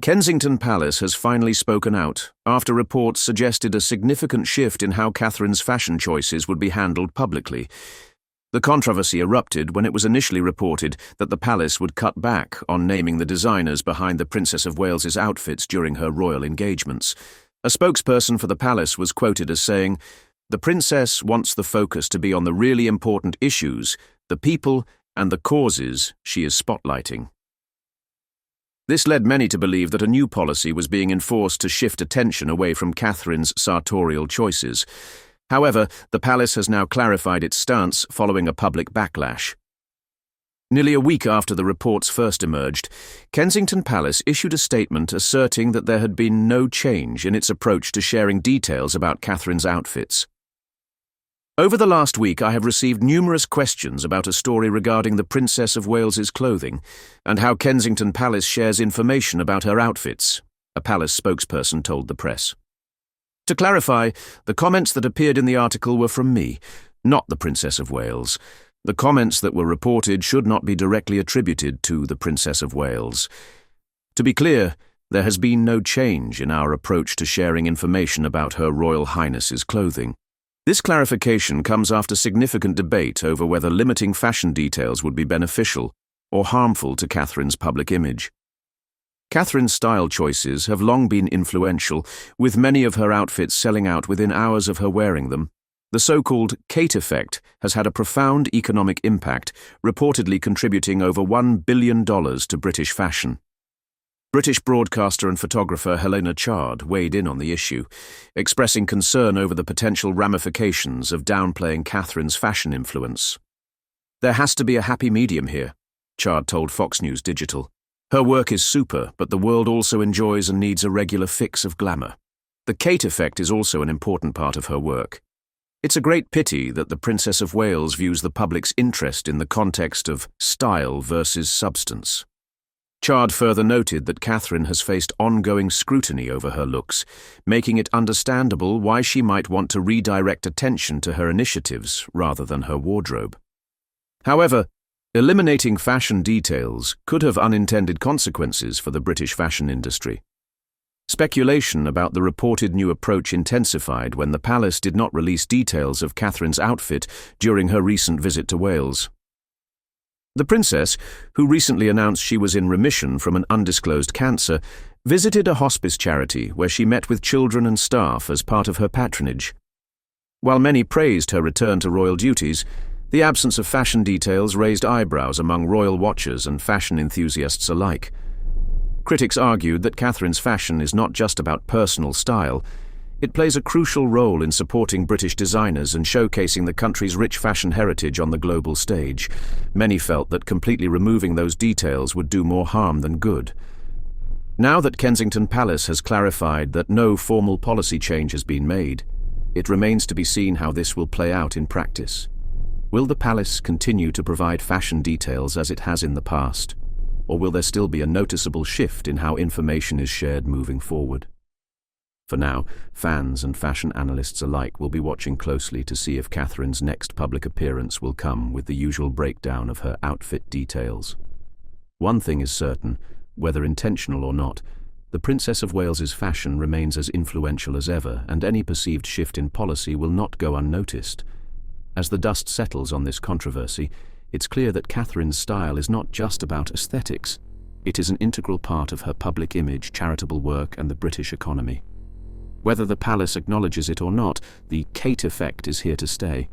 Kensington Palace has finally spoken out, after reports suggested a significant shift in how Catherine's fashion choices would be handled publicly. The controversy erupted when it was initially reported that the palace would cut back on naming the designers behind the Princess of Wales's outfits during her royal engagements. A spokesperson for the palace was quoted as saying, "The princess wants the focus to be on the really important issues, the people, and the causes she is spotlighting." This led many to believe that a new policy was being enforced to shift attention away from Catherine's sartorial choices. However, the palace has now clarified its stance following a public backlash. Nearly a week after the reports first emerged, Kensington Palace issued a statement asserting that there had been no change in its approach to sharing details about Catherine's outfits. "Over the last week I have received numerous questions about a story regarding the Princess of Wales's clothing and how Kensington Palace shares information about her outfits," a palace spokesperson told the press. "To clarify, the comments that appeared in the article were from me, not the Princess of Wales. The comments that were reported should not be directly attributed to the Princess of Wales. To be clear, there has been no change in our approach to sharing information about Her Royal Highness's clothing. This clarification comes after significant debate over whether limiting fashion details would be beneficial or harmful to Catherine's public image. Catherine's style choices have long been influential, with many of her outfits selling out within hours of her wearing them. The so-called Kate effect has had a profound economic impact, reportedly contributing over $1 billion to British fashion. British broadcaster and photographer Helena Chard weighed in on the issue, expressing concern over the potential ramifications of downplaying Catherine's fashion influence. "There has to be a happy medium here," Chard told Fox News Digital. "Her work is super, but the world also enjoys and needs a regular fix of glamour. The Kate effect is also an important part of her work. It's a great pity that the Princess of Wales views the public's interest in the context of style versus substance." Chard further noted that Catherine has faced ongoing scrutiny over her looks, making it understandable why she might want to redirect attention to her initiatives rather than her wardrobe. However, eliminating fashion details could have unintended consequences for the British fashion industry. Speculation about the reported new approach intensified when the palace did not release details of Catherine's outfit during her recent visit to Wales. The princess, who recently announced she was in remission from an undisclosed cancer, visited a hospice charity where she met with children and staff as part of her patronage. While many praised her return to royal duties, the absence of fashion details raised eyebrows among royal watchers and fashion enthusiasts alike. Critics argued that Catherine's fashion is not just about personal style. It plays a crucial role in supporting British designers and showcasing the country's rich fashion heritage on the global stage. Many felt that completely removing those details would do more harm than good. Now that Kensington Palace has clarified that no formal policy change has been made, it remains to be seen how this will play out in practice. Will the palace continue to provide fashion details as it has in the past, or will there still be a noticeable shift in how information is shared moving forward? For now, fans and fashion analysts alike will be watching closely to see if Catherine's next public appearance will come with the usual breakdown of her outfit details. One thing is certain, whether intentional or not, the Princess of Wales's fashion remains as influential as ever, and any perceived shift in policy will not go unnoticed. As the dust settles on this controversy, it's clear that Catherine's style is not just about aesthetics. It is an integral part of her public image, charitable work, and the British economy. Whether the palace acknowledges it or not, the Kate effect is here to stay.